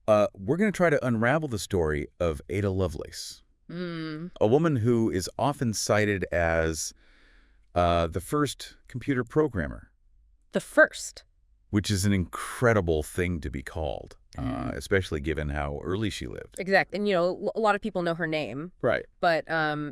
We're going to try to unravel the story of Ada Lovelace, Mm. a woman who is often cited as the first computer programmer, The first. which is an incredible thing to be called, especially given how early she lived. Exactly. And, a lot of people know her name, Right. but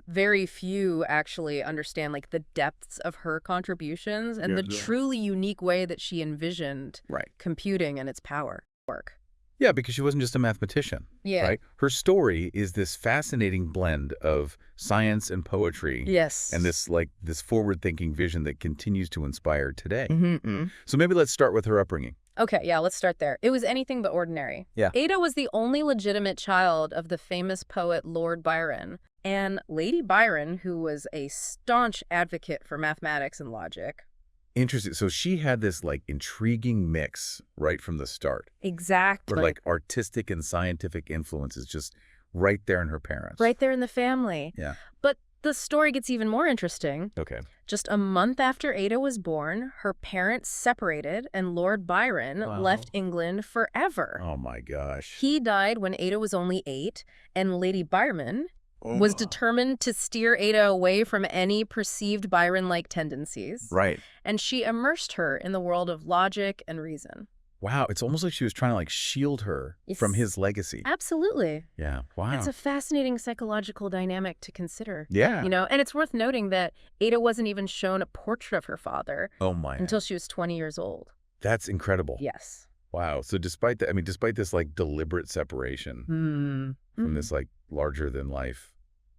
very few actually understand, like, the depths of her contributions and the truly unique way that she envisioned computing and its power work. Yeah, because she wasn't just a mathematician, right? Her story is this fascinating blend of science and poetry. Yes. And this forward-thinking vision that continues to inspire today. Mm-hmm. So maybe let's start with her upbringing. Okay, yeah, let's start there. It was anything but ordinary. Yeah. Ada was the only legitimate child of the famous poet Lord Byron. And Lady Byron, who was a staunch advocate for mathematics and logic. Interesting. So she had this intriguing mix right from the start. Exactly. Where artistic and scientific influence is just right there in her parents. Right there in the family. Yeah. But the story gets even more interesting. Okay. Just a month after Ada was born, her parents separated and Lord Byron left England forever. Oh my gosh. He died when Ada was only 8, and Lady Byron was determined to steer Ada away from any perceived Byron-like tendencies. Right. And she immersed her in the world of logic and reason. Wow, it's almost like she was trying to shield her from his legacy. Absolutely. Yeah, wow. It's a fascinating psychological dynamic to consider. Yeah. And it's worth noting that Ada wasn't even shown a portrait of her father until she was 20 years old. That's incredible. Yes. Wow. So despite that, despite this deliberate separation from this larger than life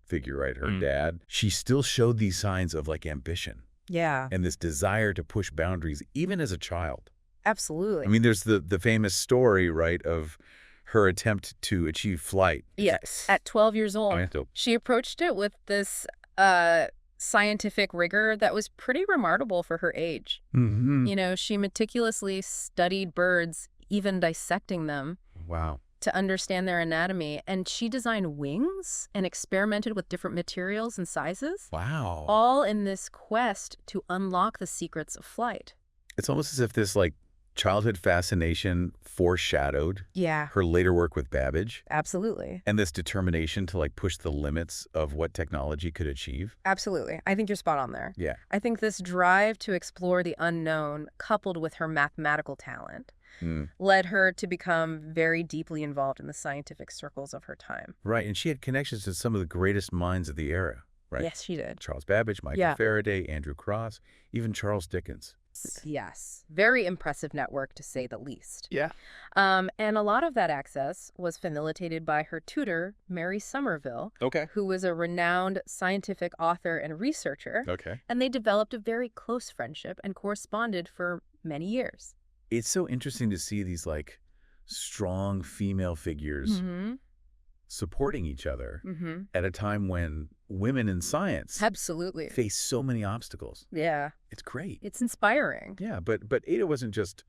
figure, right, her dad, she still showed these signs of ambition. Yeah. And this desire to push boundaries even as a child. Absolutely. There's the famous story, right, of her attempt to achieve flight. Yes. At 12 years old, she approached it with this scientific rigor that was pretty remarkable for her age. Mm-hmm. She meticulously studied birds, even dissecting them. Wow. To understand their anatomy. And she designed wings and experimented with different materials and sizes. Wow. All in this quest to unlock the secrets of flight. It's almost as if this childhood fascination foreshadowed Yeah. her later work with Babbage. Absolutely. And this determination to push the limits of what technology could achieve. Absolutely. I think you're spot on there. Yeah. I think this drive to explore the unknown, coupled with her mathematical talent, led her to become very deeply involved in the scientific circles of her time. Right. And she had connections to some of the greatest minds of the era, right? Yes, she did. Charles Babbage, Michael Faraday, Andrew Cross, even Charles Dickens. Yes. Very impressive network, to say the least. Yeah. And a lot of that access was facilitated by her tutor, Mary Somerville, who was a renowned scientific author and researcher. And they developed a very close friendship and corresponded for many years. It's so interesting to see these strong female figures supporting each other at a time when women in science face so many obstacles. Yeah. It's great. It's inspiring. Yeah, but Ada wasn't just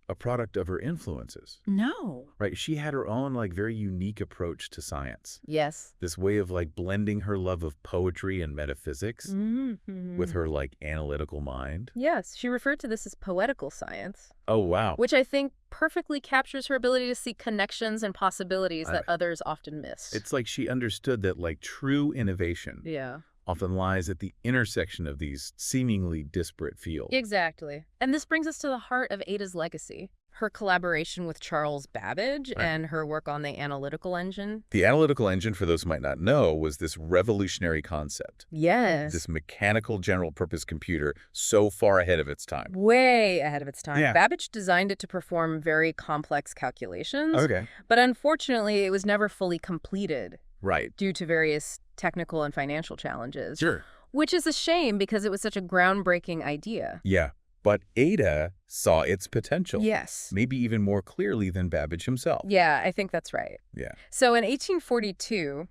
a product of her influences. No. Right? She had her own very unique approach to science. Yes. This way of blending her love of poetry and metaphysics with her analytical mind. Yes. She referred to this as poetical science. Oh, wow. Which I think perfectly captures her ability to see connections and possibilities that others often miss. It's like she understood that true innovation often lies at the intersection of these seemingly disparate fields. Exactly. And this brings us to the heart of Ada's legacy. Her collaboration with Charles Babbage and her work on the Analytical Engine. The Analytical Engine, for those who might not know, was this revolutionary concept. Yes. This mechanical general-purpose computer so far ahead of its time. Way ahead of its time. Yeah. Babbage designed it to perform very complex calculations. Okay. But unfortunately, it was never fully completed. Right. Due to various technical and financial challenges. Sure. Which is a shame because it was such a groundbreaking idea. Yeah. But Ada saw its potential. Yes. Maybe even more clearly than Babbage himself. Yeah, I think that's right. Yeah. So in 1842,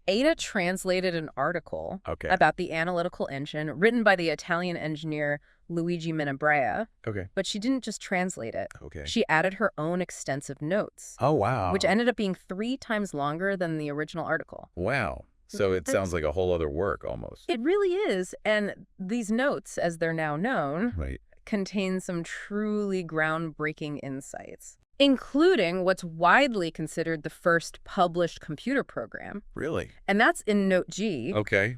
Ada translated an article about the Analytical Engine written by the Italian engineer Luigi Menabrea. But she didn't just translate it. She added her own extensive notes. Oh, wow. Which ended up being 3 times longer than the original article. Wow. So it sounds like a whole other work almost. It really is. And these notes, as they're now known, contain some truly groundbreaking insights. including what's widely considered the first published computer program. Really? And that's in Note G,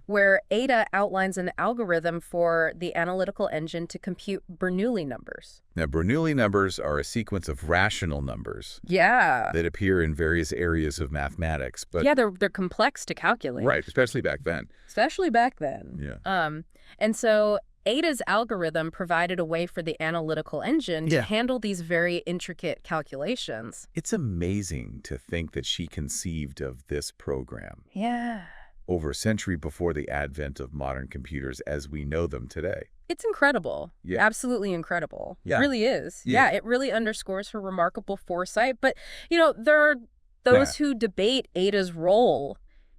where Ada outlines an algorithm for the analytical engine to compute Bernoulli numbers. Now, Bernoulli numbers are a sequence of rational numbers. Yeah. That appear in various areas of mathematics. But yeah, they're complex to calculate. Right, especially back then. Especially back then. Yeah. And so Ada's algorithm provided a way for the analytical engine to handle these very intricate calculations. It's amazing to think that she conceived of this program. Yeah. Over a century before the advent of modern computers as we know them today. It's incredible. Yeah. Absolutely incredible. Yeah. It really is. Yeah. It really underscores her remarkable foresight. But, you know, there are those who debate Ada's role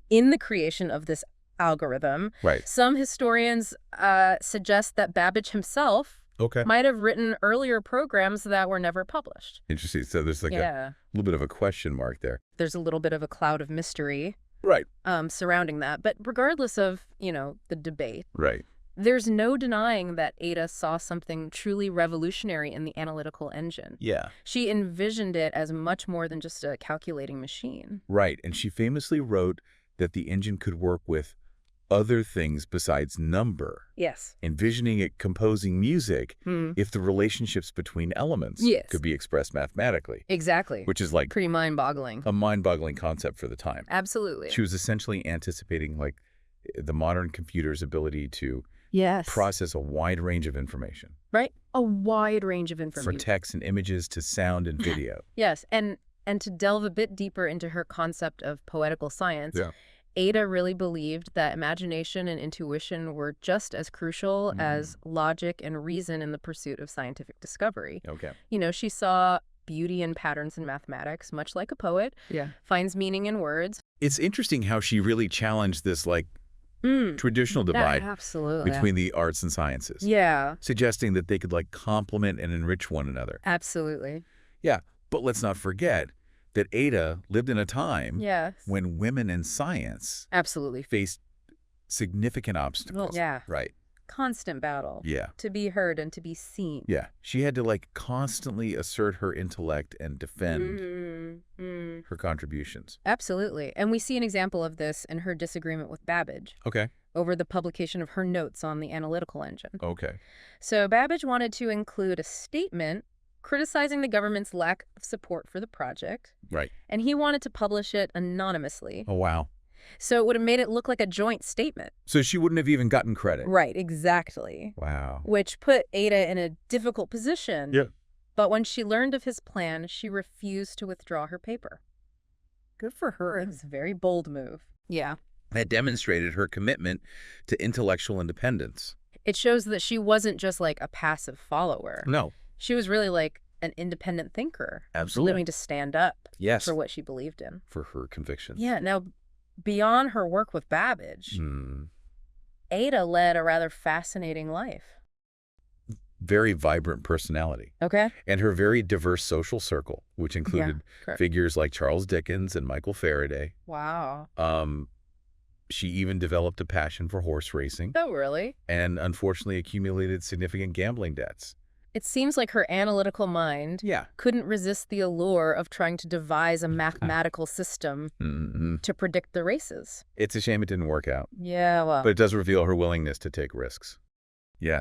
in the creation of this algorithm. Right. Some historians suggest that Babbage himself might have written earlier programs that were never published. Interesting. So there's like a little bit of a question mark there. There's a little bit of a cloud of mystery surrounding that. But regardless of, you know, the debate, there's no denying that Ada saw something truly revolutionary in the analytical engine. Yeah. She envisioned it as much more than just a calculating machine. Right. And she famously wrote that the engine could work with other things besides number. Yes. Envisioning it composing music if the relationships between elements could be expressed mathematically. Exactly. Which is like pretty mind-boggling. A mind-boggling concept for the time. Absolutely. She was essentially anticipating like the modern computer's ability to process a wide range of information. Right. A wide range of information. For text and images to sound and video. Yes. And to delve a bit deeper into her concept of poetical science, Ada really believed that imagination and intuition were just as crucial as logic and reason in the pursuit of scientific discovery. You know, she saw beauty in patterns in mathematics, much like a poet, finds meaning in words. It's interesting how she really challenged this, like, traditional divide between the arts and sciences. Suggesting that they could, like, complement and enrich one another. Absolutely. Yeah, but let's not forget that Ada lived in a time when women in science faced significant obstacles. Right. Constant battle. To be heard and to be seen. She had to like constantly assert her intellect and defend her contributions. Absolutely. And we see an example of this in her disagreement with Babbage. Over the publication of her notes on the analytical engine. So Babbage wanted to include a statement criticizing the government's lack of support for the project. And he wanted to publish it anonymously. Oh, wow. So it would have made it look like a joint statement. So she wouldn't have even gotten credit. Right, exactly. Wow. Which put Ada in a difficult position. But when she learned of his plan, she refused to withdraw her paper. Good for her. It was a very bold move. That demonstrated her commitment to intellectual independence. It shows that she wasn't just like a passive follower. No. She was really like an independent thinker. Absolutely. Willing to stand up for what she believed in. For her convictions. Now, beyond her work with Babbage, Ada led a rather fascinating life. Very vibrant personality. And her very diverse social circle, which included figures like Charles Dickens and Michael Faraday. Wow. She even developed a passion for horse racing. Oh, really? And unfortunately accumulated significant gambling debts. It seems like her analytical mind couldn't resist the allure of trying to devise a mathematical system to predict the races. It's a shame it didn't work out. Well. But it does reveal her willingness to take risks.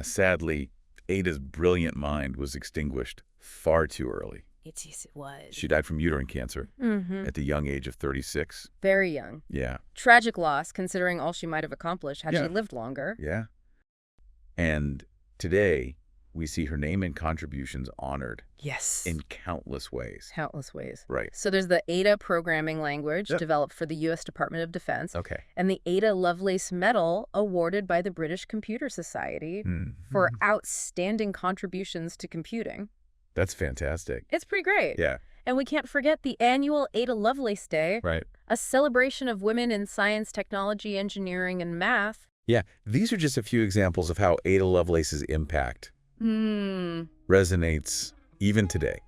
Sadly, Ada's brilliant mind was extinguished far too early. It was. She died from uterine cancer at the young age of 36. Very young. Tragic loss, considering all she might have accomplished had she lived longer. And today, we see her name and contributions honored. In countless ways. Right. So there's the Ada programming language developed for the U.S. Department of Defense. And the Ada Lovelace Medal awarded by the British Computer Society for outstanding contributions to computing. That's fantastic. It's pretty great. And we can't forget the annual Ada Lovelace Day. A celebration of women in science, technology, engineering, and math. These are just a few examples of how Ada Lovelace's impact resonates even today.